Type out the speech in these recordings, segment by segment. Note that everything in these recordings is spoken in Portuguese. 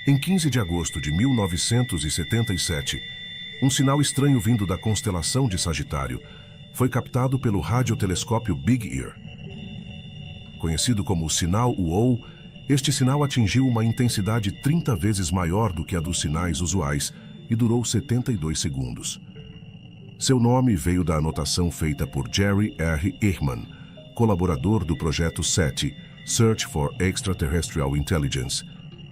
Em 15 de agosto de 1977, um sinal estranho vindo da constelação de Sagitário foi captado pelo radiotelescópio Big Ear. Conhecido como o sinal UOO, este sinal atingiu uma intensidade 30 vezes maior do que a dos sinais usuais e durou 72 segundos. Seu nome veio da anotação feita por Jerry R. Ehman, colaborador do projeto SETI, Search for Extraterrestrial Intelligence,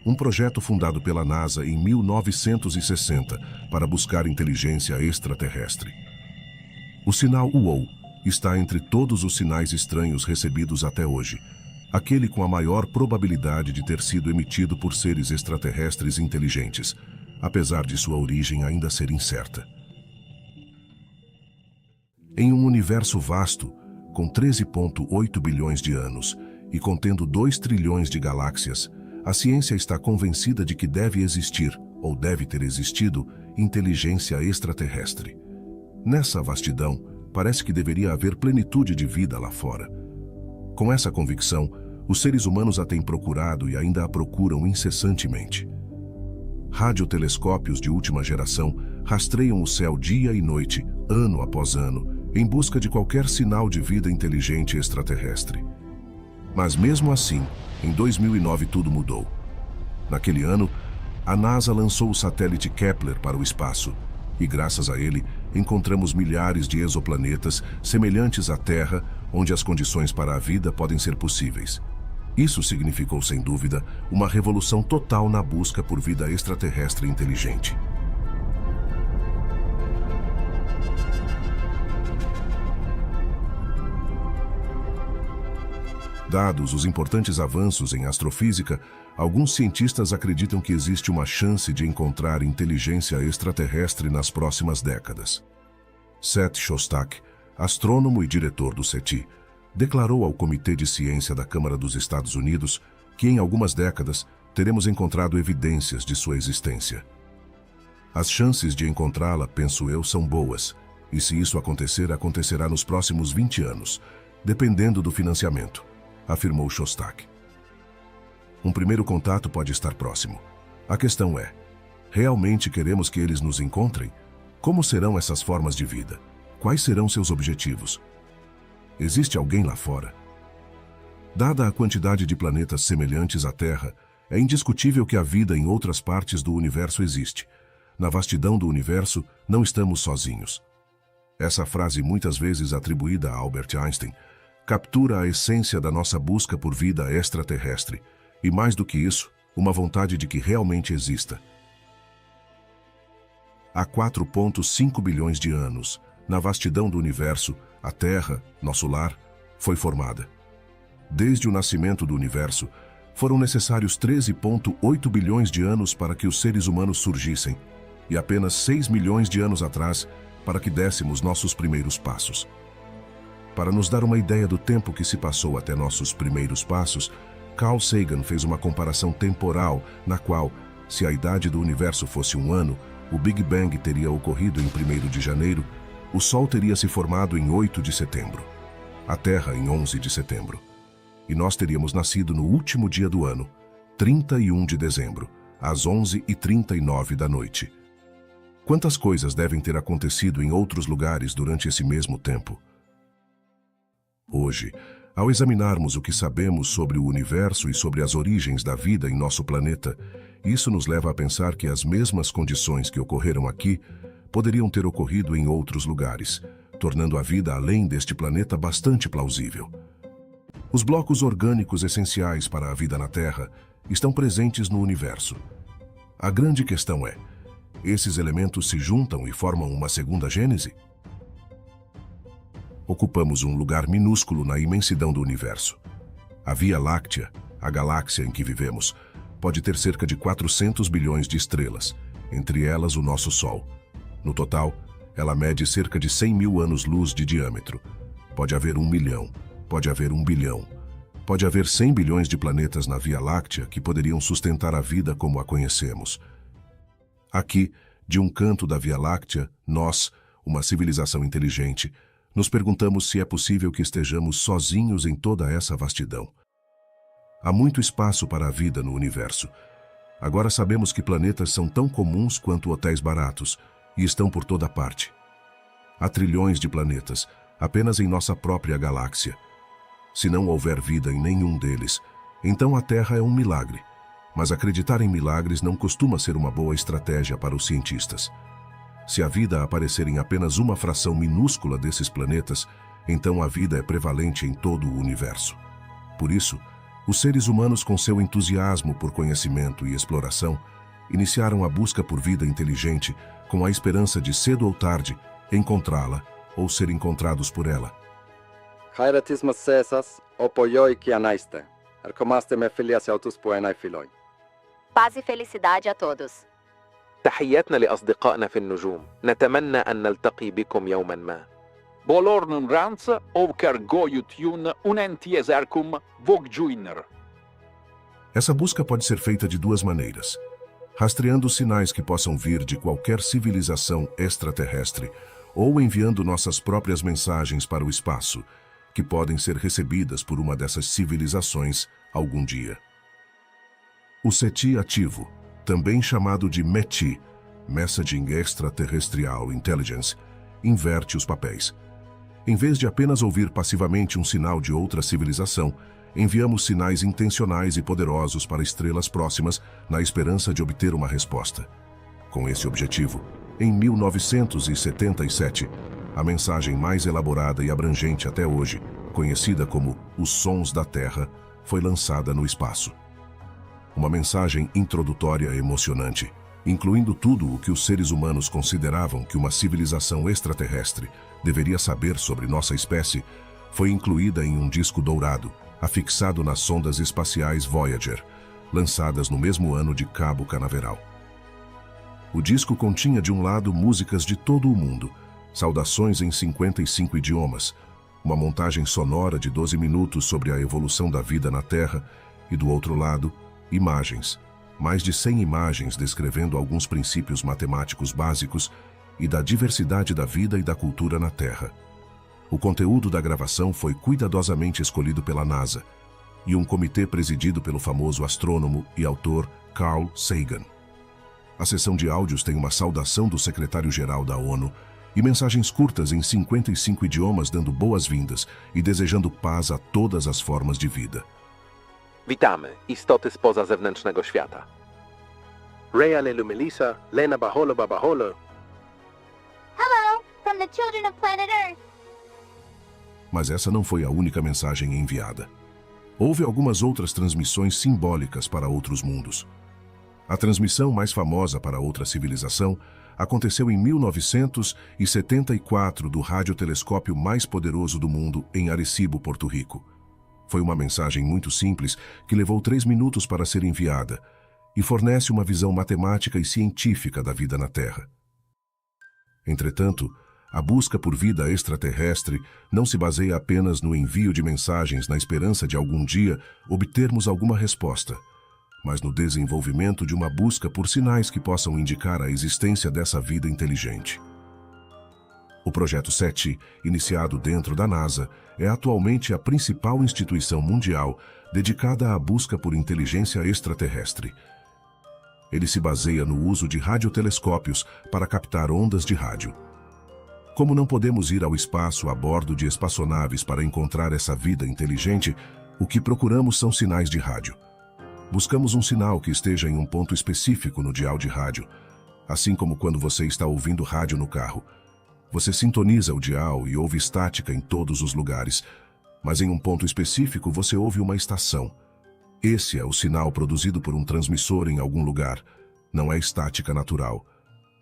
um projeto fundado pela NASA em 1960 para buscar inteligência extraterrestre. O sinal UOO está entre todos os sinais estranhos recebidos até hoje, aquele com a maior probabilidade de ter sido emitido por seres extraterrestres inteligentes, apesar de sua origem ainda ser incerta. Em um universo vasto, com 13,8 bilhões de anos e contendo 2 trilhões de galáxias, a ciência está convencida de que deve existir, ou deve ter existido, inteligência extraterrestre. Nessa vastidão, parece que deveria haver plenitude de vida lá fora. Com essa convicção, os seres humanos a têm procurado e ainda a procuram incessantemente. Radiotelescópios de última geração rastreiam o céu dia e noite, ano após ano, em busca de qualquer sinal de vida inteligente extraterrestre. Mas mesmo assim, em 2009 tudo mudou. Naquele ano, a NASA lançou o satélite Kepler para o espaço e, graças a ele, encontramos milhares de exoplanetas semelhantes à Terra, onde as condições para a vida podem ser possíveis. Isso significou, sem dúvida, uma revolução total na busca por vida extraterrestre inteligente. Dados os importantes avanços em astrofísica, alguns cientistas acreditam que existe uma chance de encontrar inteligência extraterrestre nas próximas décadas. Seth Shostak, astrônomo e diretor do SETI, declarou ao Comitê de Ciência da Câmara dos Estados Unidos que em algumas décadas teremos encontrado evidências de sua existência. As chances de encontrá-la, penso eu, são boas, e se isso acontecer, acontecerá nos próximos 20 anos, dependendo do financiamento, afirmou Shostak. Um primeiro contato pode estar próximo. A questão é, realmente queremos que eles nos encontrem? Como serão essas formas de vida? Quais serão seus objetivos? Existe alguém lá fora? Dada a quantidade de planetas semelhantes à Terra, é indiscutível que a vida em outras partes do universo existe. Na vastidão do universo, não estamos sozinhos. Essa frase, muitas vezes atribuída a Albert Einstein, captura a essência da nossa busca por vida extraterrestre, e mais do que isso, uma vontade de que realmente exista. Há 4,5 bilhões de anos, na vastidão do universo, a Terra, nosso lar, foi formada. Desde o nascimento do universo, foram necessários 13,8 bilhões de anos para que os seres humanos surgissem, e apenas 6 milhões de anos atrás para que dessemos nossos primeiros passos. Para nos dar uma ideia do tempo que se passou até nossos primeiros passos, Carl Sagan fez uma comparação temporal na qual, se a idade do universo fosse 1 ano, o Big Bang teria ocorrido em 1º de janeiro, o Sol teria se formado em 8 de setembro, a Terra em 11 de setembro, e nós teríamos nascido no último dia do ano, 31 de dezembro, às 11h39 da noite. Quantas coisas devem ter acontecido em outros lugares durante esse mesmo tempo? Hoje, ao examinarmos o que sabemos sobre o universo e sobre as origens da vida em nosso planeta, isso nos leva a pensar que as mesmas condições que ocorreram aqui poderiam ter ocorrido em outros lugares, tornando a vida além deste planeta bastante plausível. Os blocos orgânicos essenciais para a vida na Terra estão presentes no universo. A grande questão é, esses elementos se juntam e formam uma segunda gênese? Ocupamos um lugar minúsculo na imensidão do universo. A Via Láctea, a galáxia em que vivemos, pode ter cerca de 400 bilhões de estrelas, entre elas o nosso Sol. No total, ela mede cerca de 100 mil anos-luz de diâmetro. Pode haver 1 milhão, pode haver 1 bilhão. Pode haver 100 bilhões de planetas na Via Láctea que poderiam sustentar a vida como a conhecemos. Aqui, de um canto da Via Láctea, nós, uma civilização inteligente, nos perguntamos se é possível que estejamos sozinhos em toda essa vastidão. Há muito espaço para a vida no universo, Agora sabemos que planetas são tão comuns quanto hotéis baratos e estão por toda parte. Há trilhões de planetas, apenas em nossa própria galáxia. Se não houver vida em nenhum deles, então a Terra é um milagre. Mas acreditar em milagres não costuma ser uma boa estratégia para os cientistas. Se a vida aparecer em apenas uma fração minúscula desses planetas, então a vida é prevalente em todo o universo. Por isso, os seres humanos, com seu entusiasmo por conhecimento e exploração, iniciaram a busca por vida inteligente com a esperança de, cedo ou tarde, encontrá-la ou ser encontrados por ela. Χαιρετίσμος σε εσάς, οποιόι και αν είστε. Ερχόμαστε με φιλία σε αυτούς που είναι φιλόι. Paz e felicidade a todos. تحياتنا لأصدقائنا في النجوم. نتمنى أن نلتقي بكم يوما ما. Bolornun rans, ovker goyutjun, unentieserkum, vogjuiner. Essa busca pode ser feita de duas maneiras: rastreando os sinais que possam vir de qualquer civilização extraterrestre, ou enviando nossas próprias mensagens para o espaço, que podem ser recebidas por uma dessas civilizações algum dia. O SETI ativo, também chamado de METI, Messaging Extraterrestrial Intelligence, inverte os papéis. Em vez de apenas ouvir passivamente um sinal de outra civilização, enviamos sinais intencionais e poderosos para estrelas próximas na esperança de obter uma resposta. Com esse objetivo, em 1977, a mensagem mais elaborada e abrangente até hoje, conhecida como Os Sons da Terra, foi lançada no espaço. Uma mensagem introdutória emocionante, incluindo tudo o que os seres humanos consideravam que uma civilização extraterrestre deveria saber sobre nossa espécie, foi incluída em um disco dourado, afixado nas sondas espaciais Voyager, lançadas no mesmo ano de Cabo Canaveral. O disco continha de um lado músicas de todo o mundo, saudações em 55 idiomas, uma montagem sonora de 12 minutos sobre a evolução da vida na Terra e, do outro lado, imagens, mais de 100 imagens descrevendo alguns princípios matemáticos básicos e da diversidade da vida e da cultura na Terra. O conteúdo da gravação foi cuidadosamente escolhido pela NASA e um comitê presidido pelo famoso astrônomo e autor Carl Sagan. A sessão de áudios tem uma saudação do secretário-geral da ONU e mensagens curtas em 55 idiomas dando boas-vindas e desejando paz a todas as formas de vida. Witamy, istoty spoza zewnętrznego świata. Rea Lelu Melissa, Lena Baholo Babaholo. Hello, from the children of planet Earth. Mas essa não foi a única mensagem enviada. Houve algumas outras transmissões simbólicas para outros mundos. A transmissão mais famosa para outra civilização aconteceu em 1974 do radiotelescópio mais poderoso do mundo em Arecibo, Porto Rico. Foi uma mensagem muito simples que levou 3 minutos para ser enviada e fornece uma visão matemática e científica da vida na Terra. Entretanto, a busca por vida extraterrestre não se baseia apenas no envio de mensagens na esperança de algum dia obtermos alguma resposta, mas no desenvolvimento de uma busca por sinais que possam indicar a existência dessa vida inteligente. O Projeto SETI, iniciado dentro da NASA, é atualmente a principal instituição mundial dedicada à busca por inteligência extraterrestre. Ele se baseia no uso de radiotelescópios para captar ondas de rádio. Como não podemos ir ao espaço a bordo de espaçonaves para encontrar essa vida inteligente, o que procuramos são sinais de rádio. Buscamos um sinal que esteja em um ponto específico no dial de rádio, assim como quando você está ouvindo rádio no carro. Você sintoniza o dial e ouve estática em todos os lugares, mas em um ponto específico você ouve uma estação. Esse é o sinal produzido por um transmissor em algum lugar. Não é estática natural.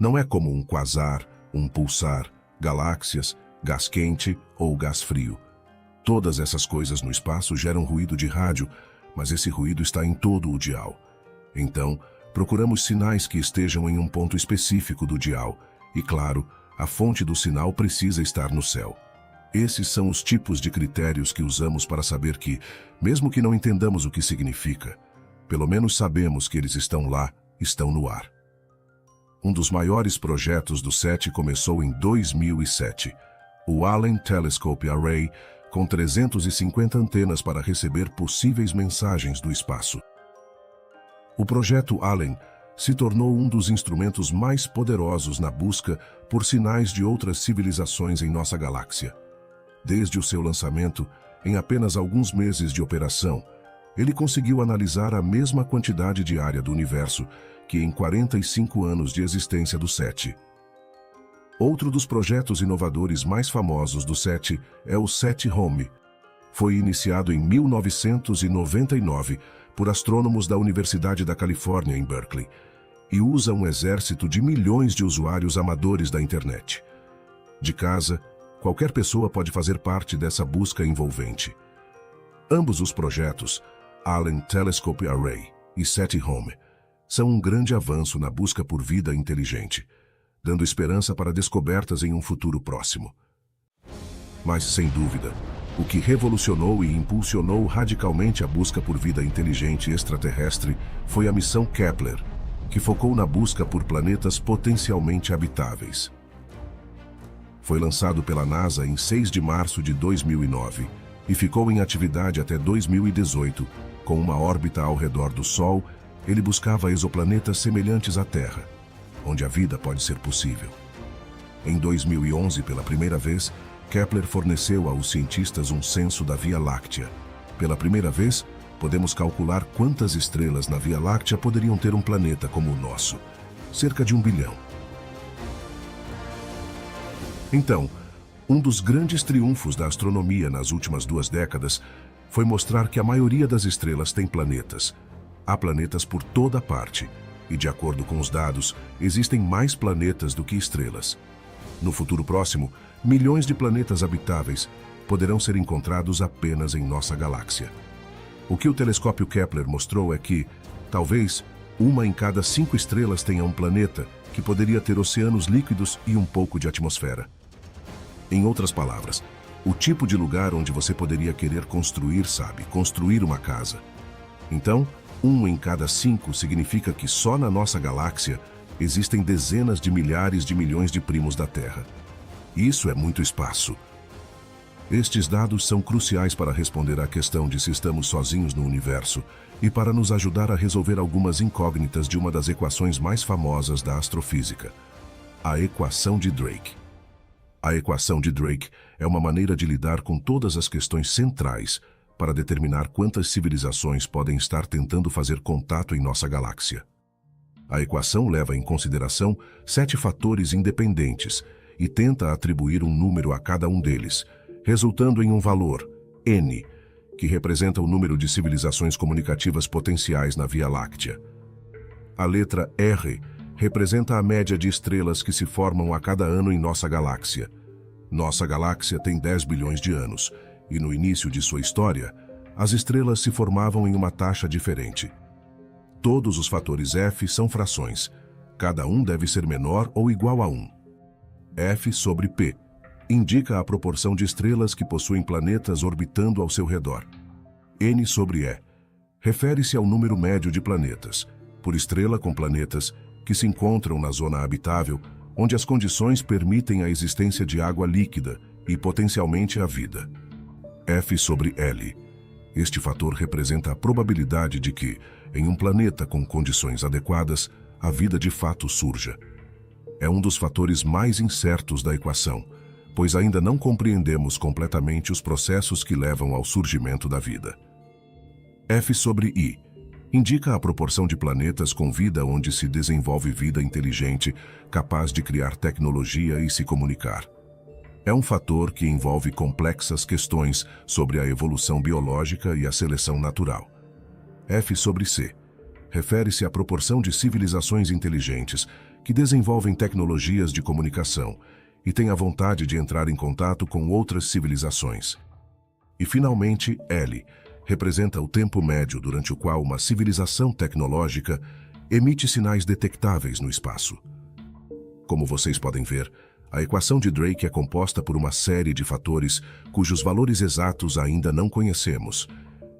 Não é como um quasar, um pulsar, galáxias, gás quente ou gás frio. Todas essas coisas no espaço geram ruído de rádio, mas esse ruído está em todo o dial. Então, procuramos sinais que estejam em um ponto específico do dial, e claro, a fonte do sinal precisa estar no céu. Esses são os tipos de critérios que usamos para saber que, mesmo que não entendamos o que significa, pelo menos sabemos que eles estão lá, estão no ar. Um dos maiores projetos do SETI começou em 2007, o Allen Telescope Array, com 350 antenas para receber possíveis mensagens do espaço. O projeto Allen se tornou um dos instrumentos mais poderosos na busca por sinais de outras civilizações em nossa galáxia. Desde o seu lançamento, em apenas alguns meses de operação, ele conseguiu analisar a mesma quantidade de área do universo que em 45 anos de existência do SETI. Outro dos projetos inovadores mais famosos do SETI é o SETI Home. Foi iniciado em 1999 por astrônomos da Universidade da Califórnia, em Berkeley, e usa um exército de milhões de usuários amadores da internet. De casa, qualquer pessoa pode fazer parte dessa busca envolvente. Ambos os projetos, Allen Telescope Array e SETI Home, são um grande avanço na busca por vida inteligente, dando esperança para descobertas em um futuro próximo. Mas, sem dúvida, o que revolucionou e impulsionou radicalmente a busca por vida inteligente extraterrestre foi a missão Kepler, que focou na busca por planetas potencialmente habitáveis. Foi lançado pela NASA em 6 de março de 2009 e ficou em atividade até 2018. Com uma órbita ao redor do Sol, ele buscava exoplanetas semelhantes à Terra, onde a vida pode ser possível. Em 2011, pela primeira vez, Kepler forneceu aos cientistas um censo da Via Láctea. Pela primeira vez, podemos calcular quantas estrelas na Via Láctea poderiam ter um planeta como o nosso. Cerca de 1 bilhão. Então, um dos grandes triunfos da astronomia nas últimas 2 décadas foi mostrar que a maioria das estrelas tem planetas. Há planetas por toda parte, e de acordo com os dados, existem mais planetas do que estrelas. No futuro próximo, milhões de planetas habitáveis poderão ser encontrados apenas em nossa galáxia. O que o telescópio Kepler mostrou é que, talvez, 1 em cada 5 estrelas tenha um planeta que poderia ter oceanos líquidos e um pouco de atmosfera. Em outras palavras, o tipo de lugar onde você poderia querer construir, construir uma casa. Então, 1 em cada 5 significa que só na nossa galáxia existem dezenas de milhares de milhões de primos da Terra. Isso é muito espaço. Estes dados são cruciais para responder à questão de se estamos sozinhos no universo e para nos ajudar a resolver algumas incógnitas de uma das equações mais famosas da astrofísica, a equação de Drake. A equação de Drake é uma maneira de lidar com todas as questões centrais para determinar quantas civilizações podem estar tentando fazer contato em nossa galáxia. A equação leva em consideração 7 fatores independentes e tenta atribuir um número a cada um deles, resultando em um valor, N, que representa o número de civilizações comunicativas potenciais na Via Láctea. A letra R representa a média de estrelas que se formam a cada ano em nossa galáxia. Nossa galáxia tem 10 bilhões de anos, e no início de sua história, as estrelas se formavam em uma taxa diferente. Todos os fatores F são frações. Cada um deve ser menor ou igual a 1. F sobre P indica a proporção de estrelas que possuem planetas orbitando ao seu redor. N sobre E refere-se ao número médio de planetas, por estrela com planetas que se encontram na zona habitável, onde as condições permitem a existência de água líquida e potencialmente a vida. F sobre L. Este fator representa a probabilidade de que, em um planeta com condições adequadas, a vida de fato surja. É um dos fatores mais incertos da equação, pois ainda não compreendemos completamente os processos que levam ao surgimento da vida. F sobre I indica a proporção de planetas com vida onde se desenvolve vida inteligente, capaz de criar tecnologia e se comunicar. É um fator que envolve complexas questões sobre a evolução biológica e a seleção natural. F sobre C refere-se à proporção de civilizações inteligentes que desenvolvem tecnologias de comunicação e têm a vontade de entrar em contato com outras civilizações. E, finalmente, L representa o tempo médio durante o qual uma civilização tecnológica emite sinais detectáveis no espaço. Como vocês podem ver, a equação de Drake é composta por uma série de fatores cujos valores exatos ainda não conhecemos.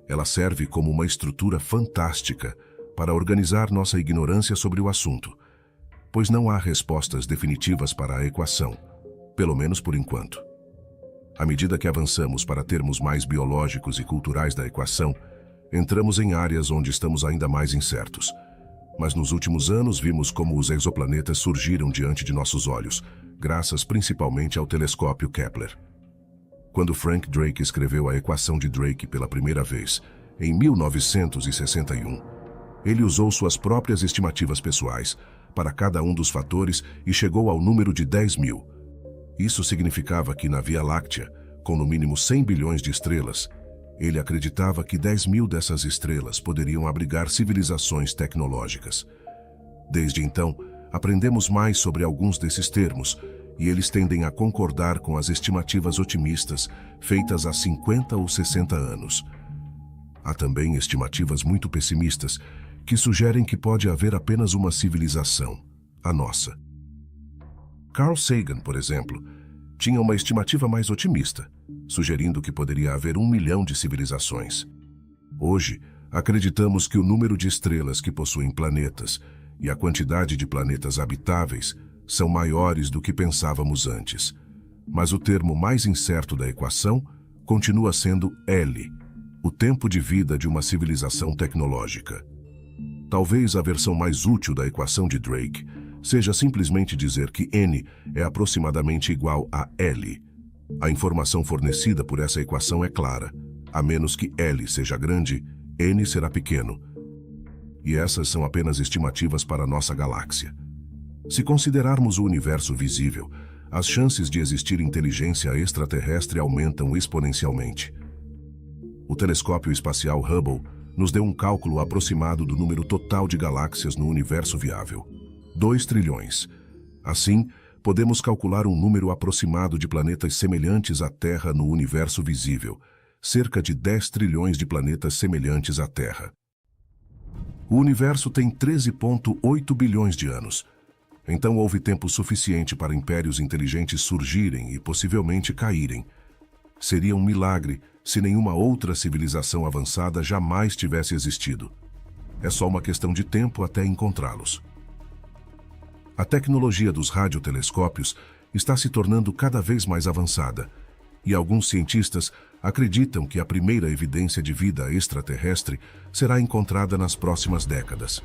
Ela serve como uma estrutura fantástica para organizar nossa ignorância sobre o assunto, pois não há respostas definitivas para a equação, pelo menos por enquanto. À medida que avançamos para termos mais biológicos e culturais da equação, entramos em áreas onde estamos ainda mais incertos. Mas nos últimos anos vimos como os exoplanetas surgiram diante de nossos olhos, graças principalmente ao telescópio Kepler. Quando Frank Drake escreveu a equação de Drake pela primeira vez, em 1961, ele usou suas próprias estimativas pessoais para cada um dos fatores e chegou ao número de 10.000. Isso significava que na Via Láctea, com no mínimo 100 bilhões de estrelas, ele acreditava que 10.000 dessas estrelas poderiam abrigar civilizações tecnológicas. Desde então, aprendemos mais sobre alguns desses termos, e eles tendem a concordar com as estimativas otimistas feitas há 50 ou 60 anos. Há também estimativas muito pessimistas que sugerem que pode haver apenas uma civilização, a nossa. Carl Sagan, por exemplo, tinha uma estimativa mais otimista, sugerindo que poderia haver 1 milhão de civilizações. Hoje, acreditamos que o número de estrelas que possuem planetas e a quantidade de planetas habitáveis são maiores do que pensávamos antes. Mas o termo mais incerto da equação continua sendo L, o tempo de vida de uma civilização tecnológica. Talvez a versão mais útil da equação de Drake seja simplesmente dizer que N é aproximadamente igual a L. A informação fornecida por essa equação é clara. A menos que L seja grande, N será pequeno. E essas são apenas estimativas para a nossa galáxia. Se considerarmos o universo visível, as chances de existir inteligência extraterrestre aumentam exponencialmente. O telescópio espacial Hubble nos deu um cálculo aproximado do número total de galáxias no universo viável: 2 trilhões. Assim, podemos calcular um número aproximado de planetas semelhantes à Terra no universo visível, cerca de 10 trilhões de planetas semelhantes à Terra. O universo tem 13,8 bilhões de anos. Então houve tempo suficiente para impérios inteligentes surgirem e possivelmente caírem. Seria um milagre se nenhuma outra civilização avançada jamais tivesse existido. É só uma questão de tempo até encontrá-los. A tecnologia dos radiotelescópios está se tornando cada vez mais avançada, e alguns cientistas acreditam que a primeira evidência de vida extraterrestre será encontrada nas próximas décadas.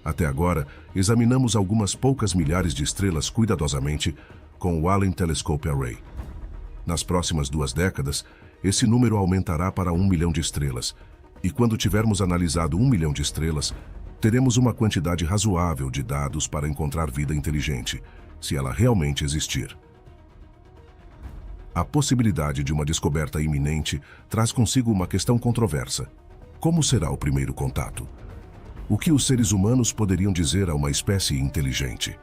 Até agora, examinamos algumas poucas milhares de estrelas cuidadosamente com o Allen Telescope Array. Nas próximas 2 décadas, esse número aumentará para 1 milhão de estrelas, e quando tivermos analisado 1 milhão de estrelas, teremos uma quantidade razoável de dados para encontrar vida inteligente, se ela realmente existir. A possibilidade de uma descoberta iminente traz consigo uma questão controversa. Como será o primeiro contato? O que os seres humanos poderiam dizer a uma espécie inteligente?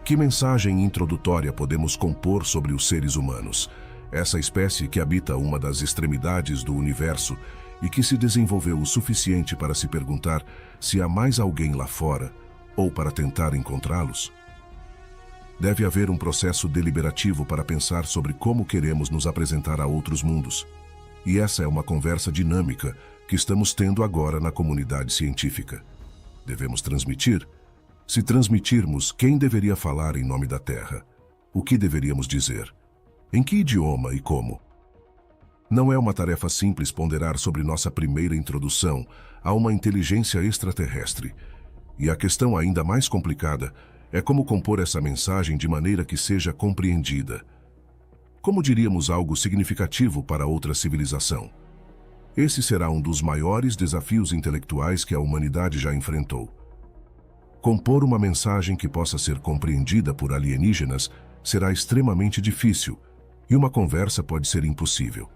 Que mensagem introdutória podemos compor sobre os seres humanos, essa espécie que habita uma das extremidades do universo e que se desenvolveu o suficiente para se perguntar se há mais alguém lá fora ou para tentar encontrá-los? Deve haver um processo deliberativo para pensar sobre como queremos nos apresentar a outros mundos. E essa é uma conversa dinâmica que estamos tendo agora na comunidade científica. Devemos transmitir? Se transmitirmos, quem deveria falar em nome da Terra? O que deveríamos dizer? Em que idioma e como? Não é uma tarefa simples ponderar sobre nossa primeira introdução a uma inteligência extraterrestre. E a questão ainda mais complicada é como compor essa mensagem de maneira que seja compreendida. Como diríamos algo significativo para outra civilização? Esse será um dos maiores desafios intelectuais que a humanidade já enfrentou. Compor uma mensagem que possa ser compreendida por alienígenas será extremamente difícil, e uma conversa pode ser impossível.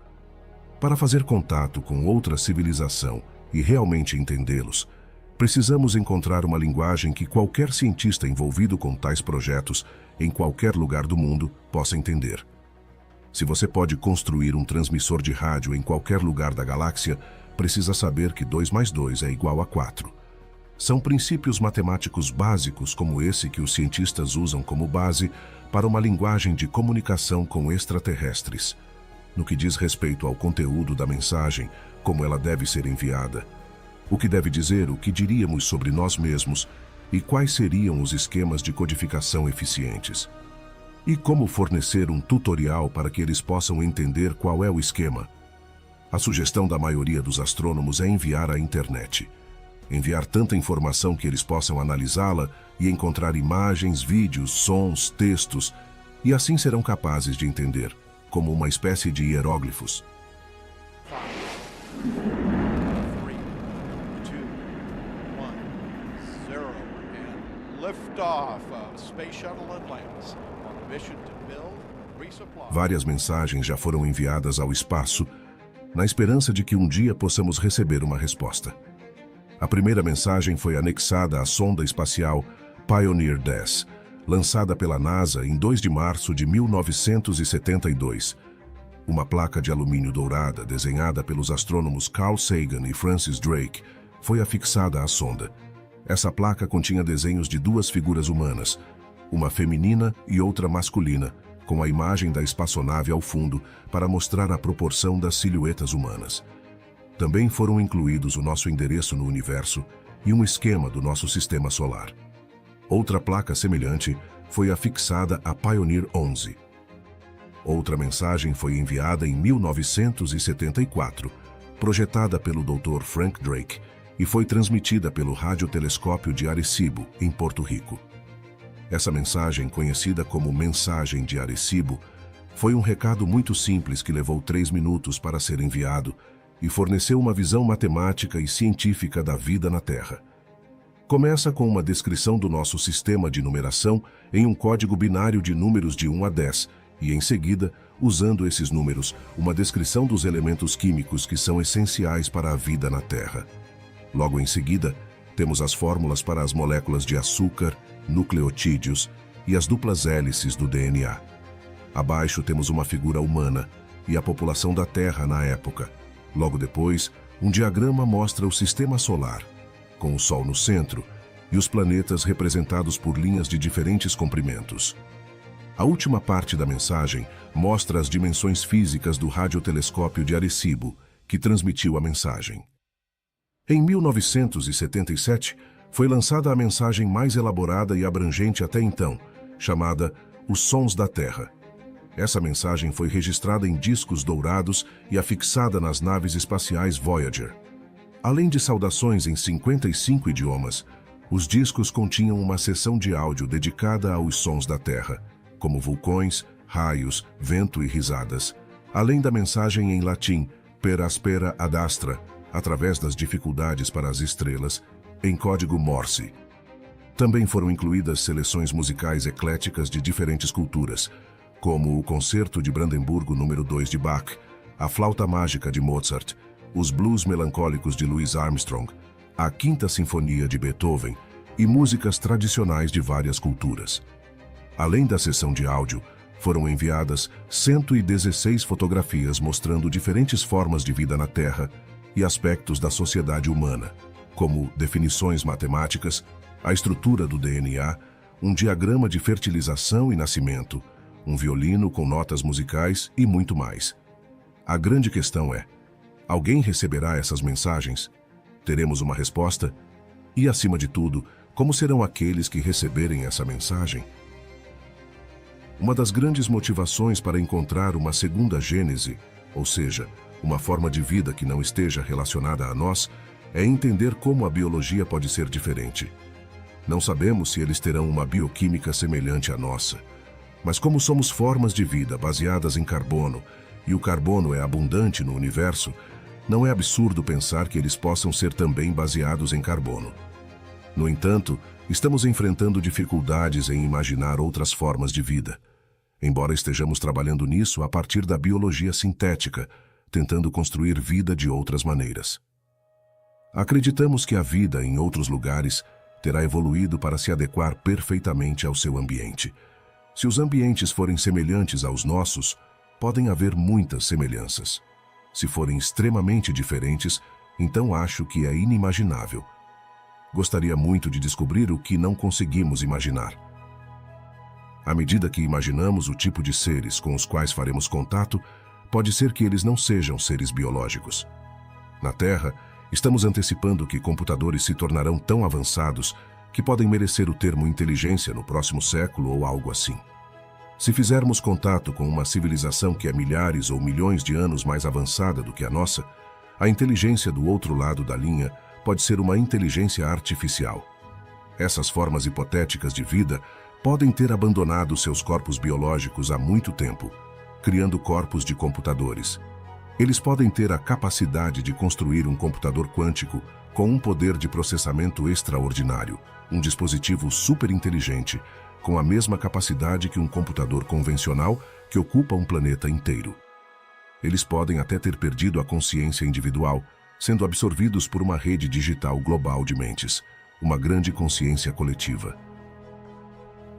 Para fazer contato com outra civilização e realmente entendê-los, precisamos encontrar uma linguagem que qualquer cientista envolvido com tais projetos, em qualquer lugar do mundo, possa entender. Se você pode construir um transmissor de rádio em qualquer lugar da galáxia, precisa saber que 2 mais 2 é igual a 4. São princípios matemáticos básicos como esse que os cientistas usam como base para uma linguagem de comunicação com extraterrestres. No que diz respeito ao conteúdo da mensagem, como ela deve ser enviada, o que deve dizer, o que diríamos sobre nós mesmos e quais seriam os esquemas de codificação eficientes. E como fornecer um tutorial para que eles possam entender qual é o esquema. A sugestão da maioria dos astrônomos é enviar à internet. Enviar tanta informação que eles possam analisá-la e encontrar imagens, vídeos, sons, textos, e assim serão capazes de entender, como uma espécie de hieróglifos. 5, 3, 2, 1, 0, and liftoff of Space Shuttle Atlantis on a mission to build, resupply. Várias mensagens já foram enviadas ao espaço, na esperança de que um dia possamos receber uma resposta. A primeira mensagem foi anexada à sonda espacial Pioneer 10, lançada pela NASA em 2 de março de 1972. Uma placa de alumínio dourada, desenhada pelos astrônomos Carl Sagan e Francis Drake, foi afixada à sonda. Essa placa continha desenhos de 2 figuras humanas, uma feminina e outra masculina, com a imagem da espaçonave ao fundo para mostrar a proporção das silhuetas humanas. Também foram incluídos o nosso endereço no universo e um esquema do nosso sistema solar. Outra placa semelhante foi afixada à Pioneer 11. Outra mensagem foi enviada em 1974, projetada pelo Dr. Frank Drake, e foi transmitida pelo radiotelescópio de Arecibo, em Porto Rico. Essa mensagem, conhecida como Mensagem de Arecibo, foi um recado muito simples que levou 3 minutos para ser enviado e forneceu uma visão matemática e científica da vida na Terra. Começa com uma descrição do nosso sistema de numeração em um código binário de números de 1 a 10 e, em seguida, usando esses números, uma descrição dos elementos químicos que são essenciais para a vida na Terra. Logo em seguida, temos as fórmulas para as moléculas de açúcar, nucleotídeos e as duplas hélices do DNA. Abaixo temos uma figura humana e a população da Terra na época. Logo depois, um diagrama mostra o sistema solar, com o Sol no centro e os planetas representados por linhas de diferentes comprimentos. A última parte da mensagem mostra as dimensões físicas do radiotelescópio de Arecibo, que transmitiu a mensagem. Em 1977, foi lançada a mensagem mais elaborada e abrangente até então, chamada Os Sons da Terra. Essa mensagem foi registrada em discos dourados e afixada nas naves espaciais Voyager. Além de saudações em 55 idiomas, os discos continham uma seção de áudio dedicada aos sons da Terra, como vulcões, raios, vento e risadas, além da mensagem em latim Per aspera ad astra, através das dificuldades para as estrelas, em código Morse. Também foram incluídas seleções musicais ecléticas de diferentes culturas, como o Concerto de Brandemburgo número 2 de Bach, a Flauta Mágica de Mozart, os blues melancólicos de Louis Armstrong, a Quinta Sinfonia de Beethoven e músicas tradicionais de várias culturas. Além da sessão de áudio, foram enviadas 116 fotografias mostrando diferentes formas de vida na Terra e aspectos da sociedade humana, como definições matemáticas, a estrutura do DNA, um diagrama de fertilização e nascimento, um violino com notas musicais e muito mais. A grande questão é: alguém receberá essas mensagens? Teremos uma resposta? E, acima de tudo, como serão aqueles que receberem essa mensagem? Uma das grandes motivações para encontrar uma segunda gênese, ou seja, uma forma de vida que não esteja relacionada a nós, é entender como a biologia pode ser diferente. Não sabemos se eles terão uma bioquímica semelhante à nossa, mas como somos formas de vida baseadas em carbono, e o carbono é abundante no universo, não é absurdo pensar que eles possam ser também baseados em carbono. No entanto, estamos enfrentando dificuldades em imaginar outras formas de vida, embora estejamos trabalhando nisso a partir da biologia sintética, tentando construir vida de outras maneiras. Acreditamos que a vida em outros lugares terá evoluído para se adequar perfeitamente ao seu ambiente. Se os ambientes forem semelhantes aos nossos, podem haver muitas semelhanças. Se forem extremamente diferentes, então acho que é inimaginável. Gostaria muito de descobrir o que não conseguimos imaginar. À medida que imaginamos o tipo de seres com os quais faremos contato, pode ser que eles não sejam seres biológicos. Na Terra, estamos antecipando que computadores se tornarão tão avançados que podem merecer o termo inteligência no próximo século ou algo assim. Se fizermos contato com uma civilização que é milhares ou milhões de anos mais avançada do que a nossa, a inteligência do outro lado da linha pode ser uma inteligência artificial. Essas formas hipotéticas de vida podem ter abandonado seus corpos biológicos há muito tempo, criando corpos de computadores. Eles podem ter a capacidade de construir um computador quântico com um poder de processamento extraordinário, um dispositivo superinteligente, com a mesma capacidade que um computador convencional que ocupa um planeta inteiro. Eles podem até ter perdido a consciência individual, sendo absorvidos por uma rede digital global de mentes, uma grande consciência coletiva.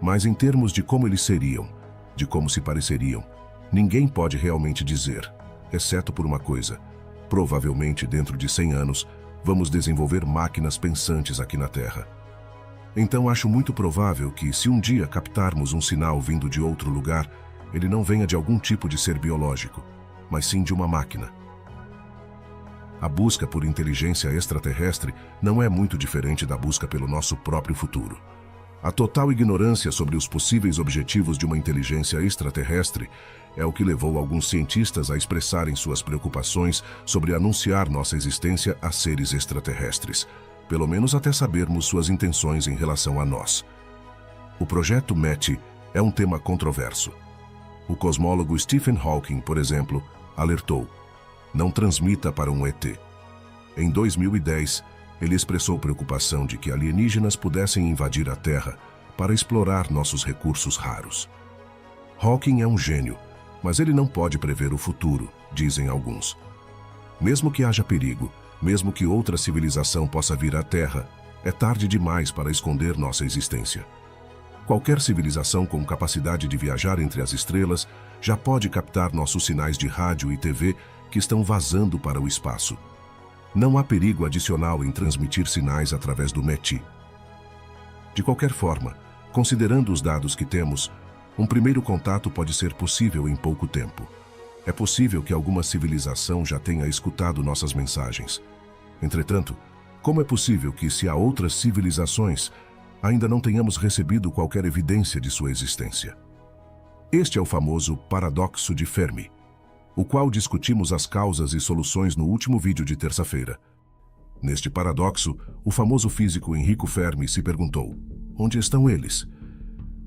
Mas em termos de como eles seriam, de como se pareceriam, ninguém pode realmente dizer, exceto por uma coisa: provavelmente dentro de 100 anos, vamos desenvolver máquinas pensantes aqui na Terra. Então acho muito provável que, se um dia captarmos um sinal vindo de outro lugar, ele não venha de algum tipo de ser biológico, mas sim de uma máquina. A busca por inteligência extraterrestre não é muito diferente da busca pelo nosso próprio futuro. A total ignorância sobre os possíveis objetivos de uma inteligência extraterrestre é o que levou alguns cientistas a expressarem suas preocupações sobre anunciar nossa existência a seres extraterrestres, pelo menos até sabermos suas intenções em relação a nós. O projeto MET é um tema controverso. O cosmólogo Stephen Hawking, por exemplo, alertou: não transmita para um ET. Em 2010, ele expressou preocupação de que alienígenas pudessem invadir a Terra para explorar nossos recursos raros. Hawking é um gênio, mas ele não pode prever o futuro, dizem alguns. Mesmo que haja perigo, mesmo que outra civilização possa vir à Terra, é tarde demais para esconder nossa existência. Qualquer civilização com capacidade de viajar entre as estrelas já pode captar nossos sinais de rádio e TV que estão vazando para o espaço. Não há perigo adicional em transmitir sinais através do MET. De qualquer forma, considerando os dados que temos, um primeiro contato pode ser possível em pouco tempo. É possível que alguma civilização já tenha escutado nossas mensagens. Entretanto, como é possível que, se há outras civilizações, ainda não tenhamos recebido qualquer evidência de sua existência? Este é o famoso paradoxo de Fermi, o qual discutimos as causas e soluções no último vídeo de terça-feira. Neste paradoxo, o famoso físico Enrico Fermi se perguntou: onde estão eles?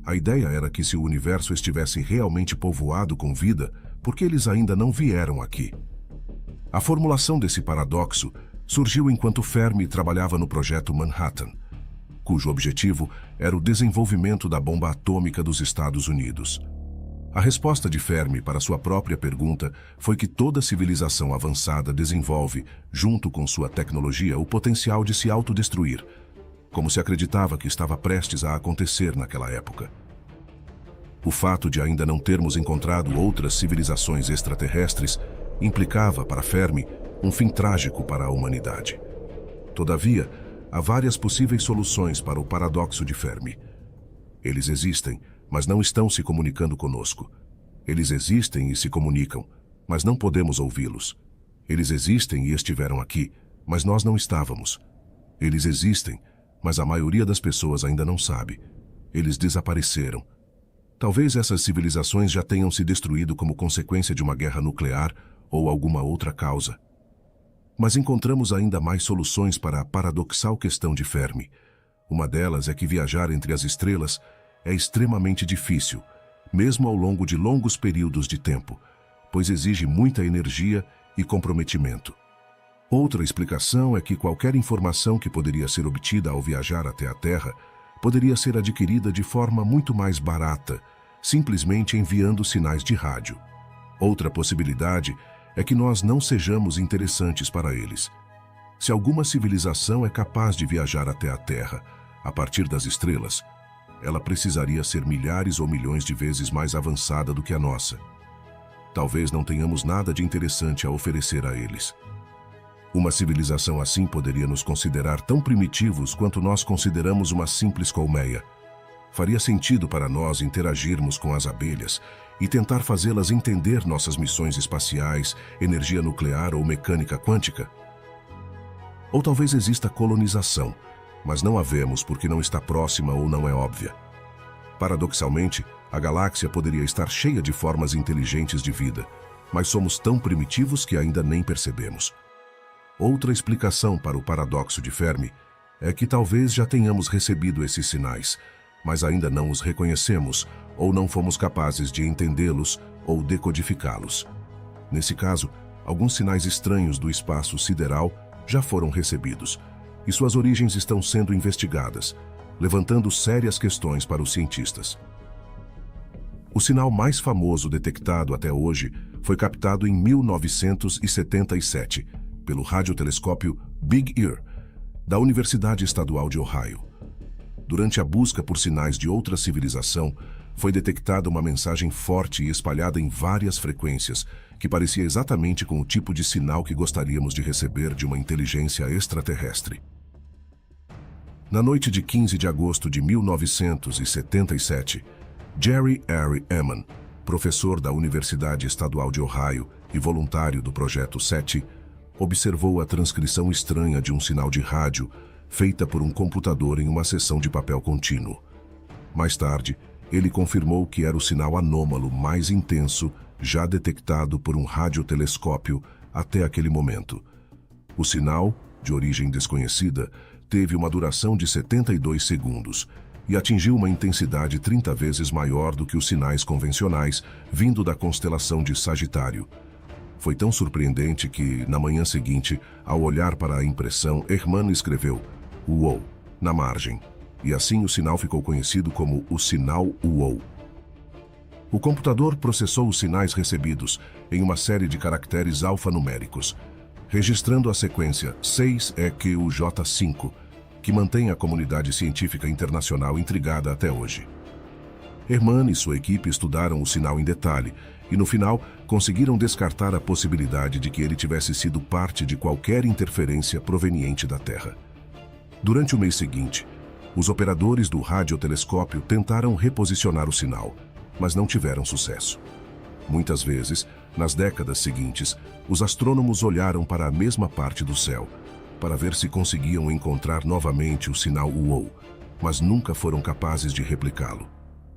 A ideia era que, se o universo estivesse realmente povoado com vida, por que eles ainda não vieram aqui? A formulação desse paradoxo surgiu enquanto Fermi trabalhava no projeto Manhattan, cujo objetivo era o desenvolvimento da bomba atômica dos Estados Unidos. A resposta de Fermi para sua própria pergunta foi que toda civilização avançada desenvolve, junto com sua tecnologia, o potencial de se autodestruir, como se acreditava que estava prestes a acontecer naquela época. O fato de ainda não termos encontrado outras civilizações extraterrestres implicava, para Fermi, um fim trágico para a humanidade. Todavia, há várias possíveis soluções para o paradoxo de Fermi. Eles existem, mas não estão se comunicando conosco. Eles existem e se comunicam, mas não podemos ouvi-los. Eles existem e estiveram aqui, mas nós não estávamos. Eles existem, mas a maioria das pessoas ainda não sabe. Eles desapareceram. Talvez essas civilizações já tenham se destruído como consequência de uma guerra nuclear ou alguma outra causa. Mas encontramos ainda mais soluções para a paradoxal questão de Fermi. Uma delas é que viajar entre as estrelas é extremamente difícil, mesmo ao longo de longos períodos de tempo, pois exige muita energia e comprometimento. Outra explicação é que qualquer informação que poderia ser obtida ao viajar até a Terra poderia ser adquirida de forma muito mais barata, simplesmente enviando sinais de rádio. Outra possibilidade é que nós não sejamos interessantes para eles. Se alguma civilização é capaz de viajar até a Terra, a partir das estrelas, ela precisaria ser milhares ou milhões de vezes mais avançada do que a nossa. Talvez não tenhamos nada de interessante a oferecer a eles. Uma civilização assim poderia nos considerar tão primitivos quanto nós consideramos uma simples colmeia. Faria sentido para nós interagirmos com as abelhas e tentar fazê-las entender nossas missões espaciais, energia nuclear ou mecânica quântica? Ou talvez exista colonização, mas não a vemos porque não está próxima ou não é óbvia. Paradoxalmente, A galáxia poderia estar cheia de formas inteligentes de vida, mas somos tão primitivos que ainda nem percebemos. Outra explicação para o paradoxo de Fermi é que talvez já tenhamos recebido esses sinais, mas ainda não os reconhecemos ou não fomos capazes de entendê-los ou decodificá-los. Nesse caso, alguns sinais estranhos do espaço sideral já foram recebidos, e suas origens estão sendo investigadas, levantando sérias questões para os cientistas. O sinal mais famoso detectado até hoje foi captado em 1977 pelo radiotelescópio Big Ear, da Universidade Estadual de Ohio. Durante a busca por sinais de outra civilização, foi detectada uma mensagem forte e espalhada em várias frequências, que parecia exatamente com o tipo de sinal que gostaríamos de receber de uma inteligência extraterrestre. Na noite de 15 de agosto de 1977, Jerry R. Eman, professor da Universidade Estadual de Ohio e voluntário do Projeto SETI, observou a transcrição estranha de um sinal de rádio feita por um computador em uma sessão de papel contínuo. Mais tarde, ele confirmou que era o sinal anômalo mais intenso já detectado por um radiotelescópio até aquele momento. O sinal, de origem desconhecida, teve uma duração de 72 segundos e atingiu uma intensidade 30 vezes maior do que os sinais convencionais vindo da constelação de Sagitário. Foi tão surpreendente que, na manhã seguinte, ao olhar para a impressão, Hermann escreveu "UOL" na margem, e assim o sinal ficou conhecido como o sinal UOL. O computador processou os sinais recebidos em uma série de caracteres alfanuméricos, registrando a sequência 6EQJ5, que mantém a comunidade científica internacional intrigada até hoje. Hermann e sua equipe estudaram o sinal em detalhe e, no final, conseguiram descartar a possibilidade de que ele tivesse sido parte de qualquer interferência proveniente da Terra. Durante o mês seguinte, os operadores do radiotelescópio tentaram reposicionar o sinal, mas não tiveram sucesso. Muitas vezes, nas décadas seguintes, os astrônomos olharam para a mesma parte do céu, para ver se conseguiam encontrar novamente o sinal UOL, mas nunca foram capazes de replicá-lo.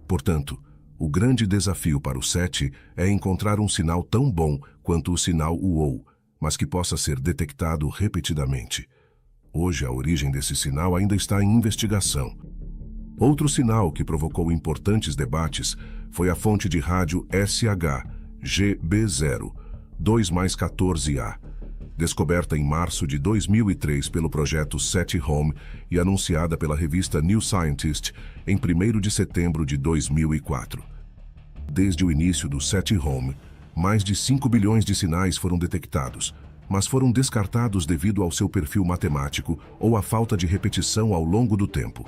Portanto, o grande desafio para o SETI é encontrar um sinal tão bom quanto o sinal UOL, mas que possa ser detectado repetidamente. Hoje, a origem desse sinal ainda está em investigação. Outro sinal que provocou importantes debates foi a fonte de rádio SH-GB0 2+14A, descoberta em março de 2003 pelo projeto SETI Home e anunciada pela revista New Scientist em 1º de setembro de 2004. Desde o início do SETI Home, mais de 5 bilhões de sinais foram detectados, mas foram descartados devido ao seu perfil matemático ou à falta de repetição ao longo do tempo.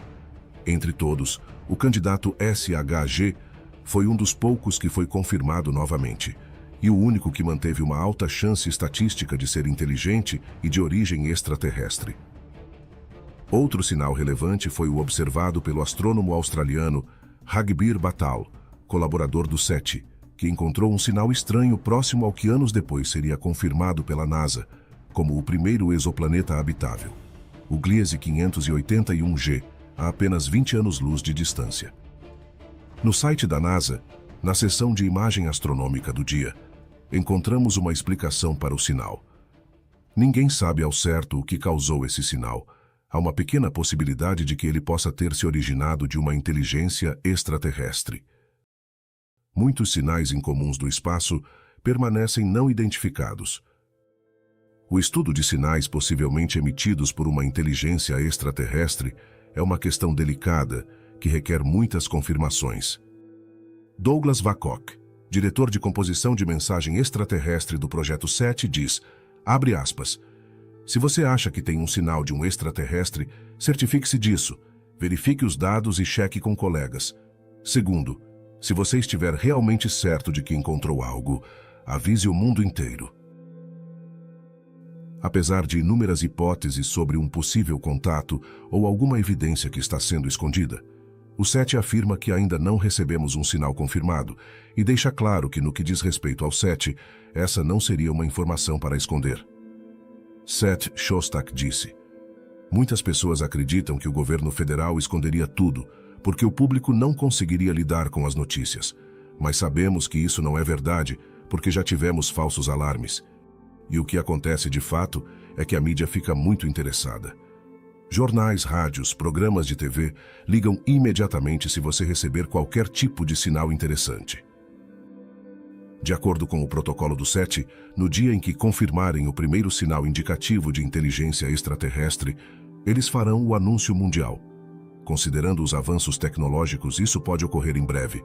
Entre todos, o candidato SHG foi um dos poucos que foi confirmado novamente, e o único que manteve uma alta chance estatística de ser inteligente e de origem extraterrestre. Outro sinal relevante foi o observado pelo astrônomo australiano Ragbir Battal, colaborador do SETI, que encontrou um sinal estranho próximo ao que anos depois seria confirmado pela NASA como o primeiro exoplaneta habitável, o Gliese 581G, a apenas 20 anos-luz de distância. No site da NASA, na seção de imagem astronômica do dia, encontramos uma explicação para o sinal. Ninguém sabe ao certo o que causou esse sinal. Há uma pequena possibilidade de que ele possa ter se originado de uma inteligência extraterrestre. Muitos sinais incomuns do espaço permanecem não identificados. O estudo de sinais possivelmente emitidos por uma inteligência extraterrestre é uma questão delicada que requer muitas confirmações. Douglas Vakoc, diretor de composição de mensagem extraterrestre do Projeto SETI, diz, abre aspas, se você acha que tem um sinal de um extraterrestre, certifique-se disso, verifique os dados e cheque com colegas. Segundo, se você estiver realmente certo de que encontrou algo, avise o mundo inteiro. Apesar de inúmeras hipóteses sobre um possível contato ou alguma evidência que está sendo escondida, o SETI afirma que ainda não recebemos um sinal confirmado e deixa claro que, no que diz respeito ao SETI, essa não seria uma informação para esconder. Seth Shostak disse, muitas pessoas acreditam que o governo federal esconderia tudo, porque o público não conseguiria lidar com as notícias. Mas sabemos que isso não é verdade, porque já tivemos falsos alarmes. E o que acontece de fato é que a mídia fica muito interessada. Jornais, rádios, programas de TV ligam imediatamente se você receber qualquer tipo de sinal interessante. De acordo com o protocolo do SETI, no dia em que confirmarem o primeiro sinal indicativo de inteligência extraterrestre, eles farão o anúncio mundial. Considerando os avanços tecnológicos, isso pode ocorrer em breve.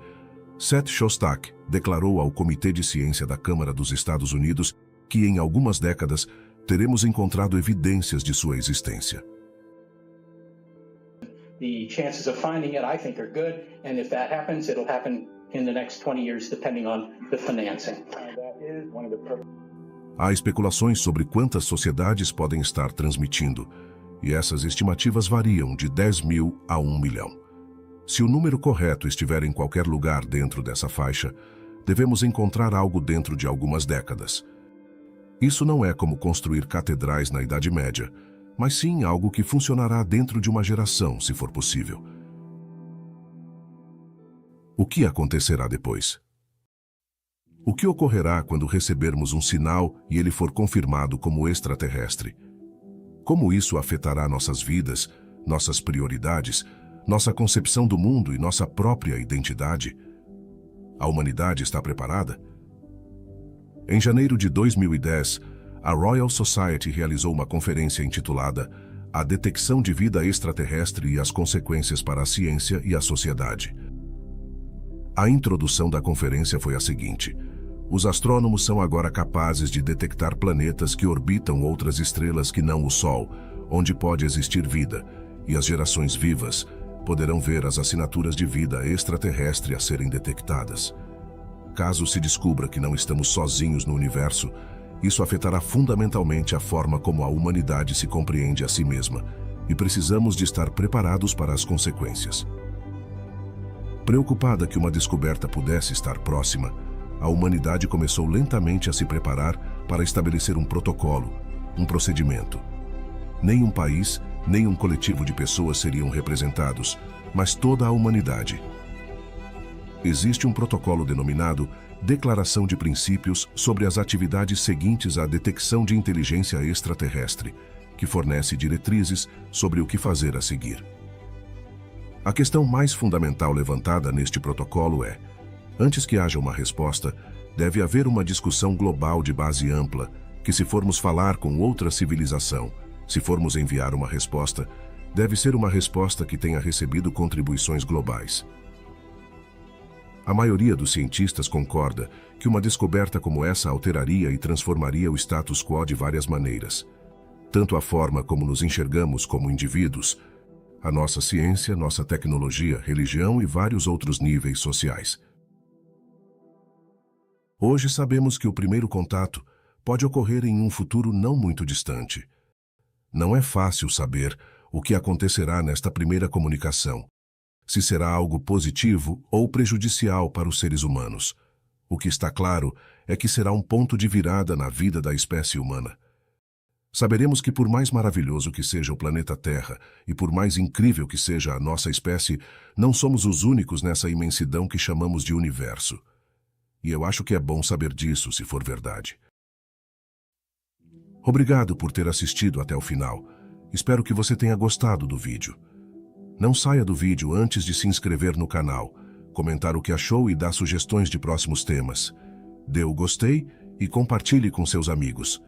Seth Shostak declarou ao Comitê de Ciência da Câmara dos Estados Unidos que em algumas décadas teremos encontrado evidências de sua existência. The chances of finding it, I think, are good, and if that happens, it'll happen in the next 20 years, depending on the financing. Há especulações sobre quantas sociedades podem estar transmitindo, e essas estimativas variam de 10 mil a 1 milhão. Se o número correto estiver em qualquer lugar dentro dessa faixa, devemos encontrar algo dentro de algumas décadas. Isso não é como construir catedrais na Idade Média, mas sim algo que funcionará dentro de uma geração, se for possível. O que acontecerá depois? O que ocorrerá quando recebermos um sinal e ele for confirmado como extraterrestre? Como isso afetará nossas vidas, nossas prioridades, nossa concepção do mundo e nossa própria identidade? A humanidade está preparada? Em janeiro de 2010, a Royal Society realizou uma conferência intitulada A Detecção de Vida Extraterrestre e as Consequências para a Ciência e a Sociedade. A introdução da conferência foi a seguinte: os astrônomos são agora capazes de detectar planetas que orbitam outras estrelas que não o Sol, onde pode existir vida, e as gerações vivas poderão ver as assinaturas de vida extraterrestre a serem detectadas. Caso se descubra que não estamos sozinhos no universo, isso afetará fundamentalmente a forma como a humanidade se compreende a si mesma, e precisamos de estar preparados para as consequências. Preocupada que uma descoberta pudesse estar próxima, a humanidade começou lentamente a se preparar para estabelecer um protocolo, um procedimento. Nem um país, nem um coletivo de pessoas seriam representados, mas toda a humanidade. Existe um protocolo denominado Declaração de Princípios sobre as atividades seguintes à detecção de inteligência extraterrestre, que fornece diretrizes sobre o que fazer a seguir. A questão mais fundamental levantada neste protocolo é: antes que haja uma resposta, deve haver uma discussão global de base ampla, que se formos falar com outra civilização, se formos enviar uma resposta, deve ser uma resposta que tenha recebido contribuições globais. A maioria dos cientistas concorda que uma descoberta como essa alteraria e transformaria o status quo de várias maneiras. Tanto a forma como nos enxergamos como indivíduos, a nossa ciência, nossa tecnologia, religião e vários outros níveis sociais. Hoje sabemos que o primeiro contato pode ocorrer em um futuro não muito distante. Não é fácil saber o que acontecerá nesta primeira comunicação, se será algo positivo ou prejudicial para os seres humanos. O que está claro é que será um ponto de virada na vida da espécie humana. Saberemos que por mais maravilhoso que seja o planeta Terra e por mais incrível que seja a nossa espécie, não somos os únicos nessa imensidão que chamamos de universo. E eu acho que é bom saber disso, se for verdade. Obrigado por ter assistido até o final. Espero que você tenha gostado do vídeo. Não saia do vídeo antes de se inscrever no canal, comentar o que achou e dar sugestões de próximos temas. Dê o gostei e compartilhe com seus amigos.